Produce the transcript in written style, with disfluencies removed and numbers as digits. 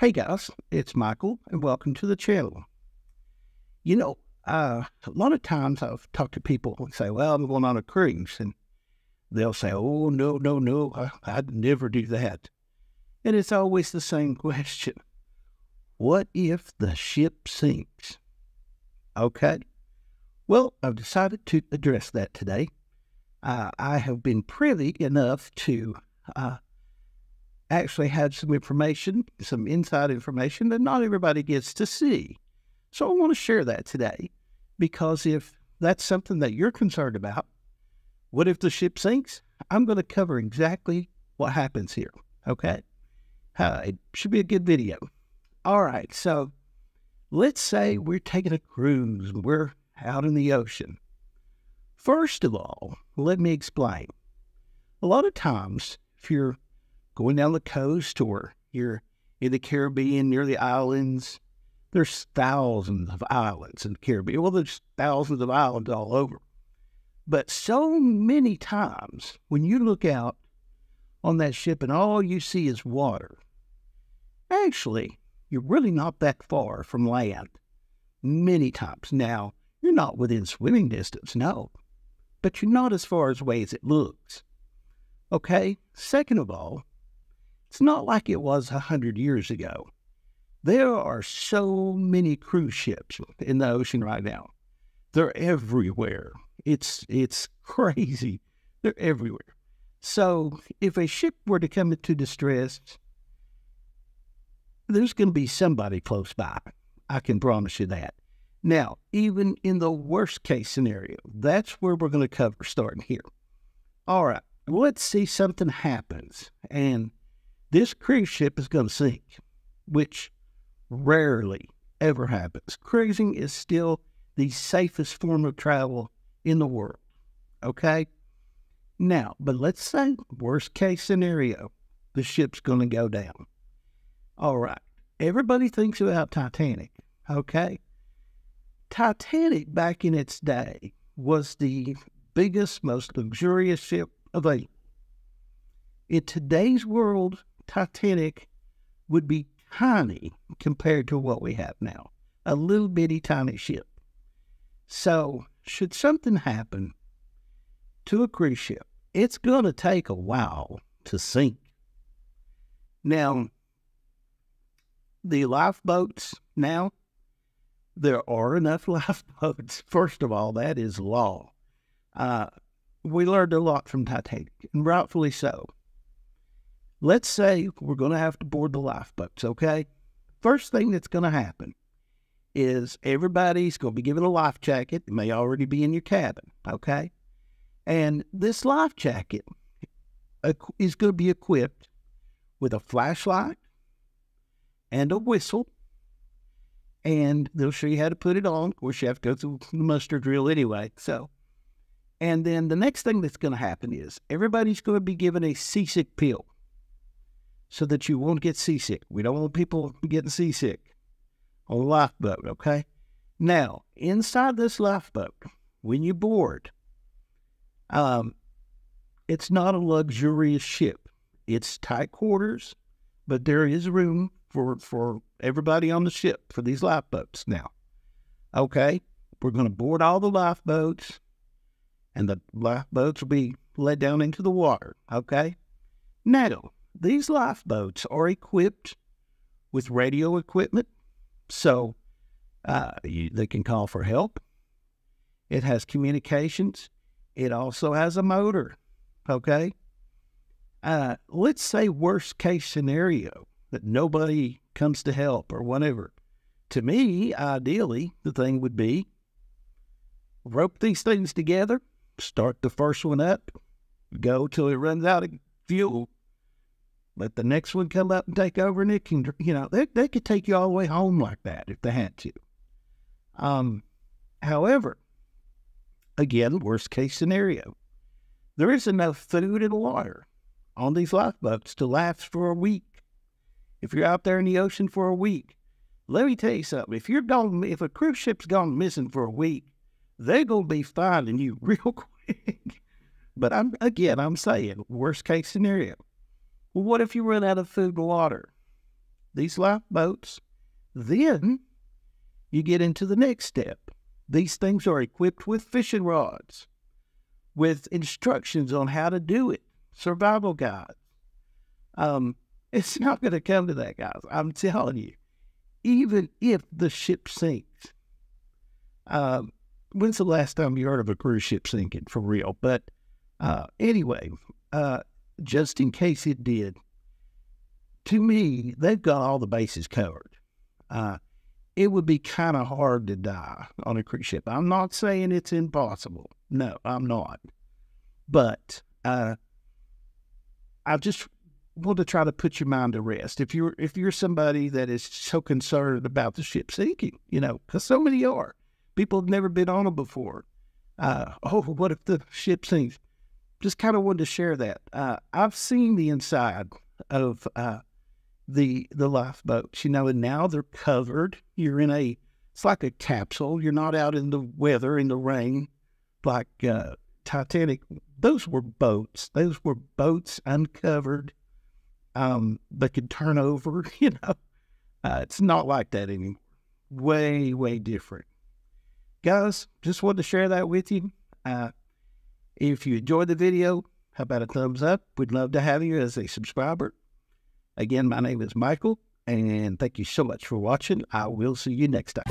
Hey guys, it's Michael and welcome to the channel. A lot of times I've talked to people who say, well, I'm going on a cruise, and they'll say, oh, no, I'd never do that. And it's always the same question. What if the ship sinks? Okay. Well, I've decided to address that today. I have been privy enough to actually had some information, some inside information that not everybody gets to see. So I want to share that today, because if that's something that you're concerned about, what if the ship sinks? I'm going to cover exactly what happens here, okay? It should be a good video. All right, so let's say we're taking a cruise and we're out in the ocean. First of all, let me explain. A lot of times, if you're going down the coast or you're in the Caribbean near the islands, there's thousands of islands in the Caribbean. Well, there's thousands of islands all over. But so many times when you look out on that ship and all you see is water, actually, you're really not that far from land many times. Now, you're not within swimming distance, no, but you're not as far away as it looks. Okay? Second of all, it's not like it was 100 years ago. There are so many cruise ships in the ocean right now. They're everywhere. It's crazy. They're everywhere. So if a ship were to come into distress, there's going to be somebody close by. I can promise you that. Now, even in the worst case scenario, that's where we're going to cover starting here. All right, let's see something happens, and this cruise ship is going to sink, which rarely ever happens. Cruising is still the safest form of travel in the world, okay? Now, but let's say, worst case scenario, the ship's going to go down. All right, everybody thinks about Titanic, okay? Titanic, back in its day, was the biggest, most luxurious ship available. In today's world, Titanic would be tiny compared to what we have now. A little bitty tiny ship. So, should something happen to a cruise ship, it's going to take a while to sink. Now, the lifeboats now, there are enough lifeboats. First of all, that is law. We learned a lot from Titanic, and rightfully so. Let's say we're going to have to board the lifeboats, okay? First thing that's going to happen is everybody's going to be given a life jacket. It may already be in your cabin, okay? And this life jacket is going to be equipped with a flashlight and a whistle, and they'll show you how to put it on. Of course, you have to go through the muster drill anyway, so. And then the next thing that's going to happen is everybody's going to be given a seasick pill, so that you won't get seasick. We don't want people getting seasick on a lifeboat, okay? Now, inside this lifeboat, when you board, it's not a luxurious ship. It's tight quarters, but there is room for everybody on the ship for these lifeboats now. Okay, we're going to board all the lifeboats, and the lifeboats will be let down into the water, okay? Now, these lifeboats are equipped with radio equipment, so they can call for help. It has communications. It also has a motor, okay? Let's say worst case scenario, that nobody comes to help or whatever. To me, ideally, the thing would be rope these things together, start the first one up, go till it runs out of fuel, let the next one come up and take over, and it can, they could take you all the way home like that if they had to. However, again, worst case scenario, there is enough food and water on these lifeboats to last for a week. If you're out there in the ocean for a week, let me tell you something. If a cruise ship's gone missing for a week, they're going to be finding you real quick. But I'm saying, worst case scenario. Well, what if you run out of food and water? these lifeboats. Then you get into the next step. These things are equipped with fishing rods, with instructions on how to do it, survival guides. It's not going to come to that, guys. I'm telling you. Even if the ship sinks, when's the last time you heard of a cruise ship sinking for real? But anyway, just in case it did, to me, they've got all the bases covered. It would be kind of hard to die on a cruise ship. I'm not saying it's impossible. No, I'm not. But I just want to try to put your mind to rest. If you're somebody that is so concerned about the ship sinking, because so many are. People have never been on them before. What if the ship sinks? Just kind of wanted to share that. I've seen the inside of the lifeboats, and now they're covered. It's like a capsule. You're not out in the weather, in the rain, like Titanic. Those were boats. Those were boats uncovered. That could turn over, It's not like that anymore. Way, way different. Guys, just wanted to share that with you. If you enjoyed the video, how about a thumbs up? We'd love to have you as a subscriber. Again, my name is Michael, and thank you so much for watching. I will see you next time.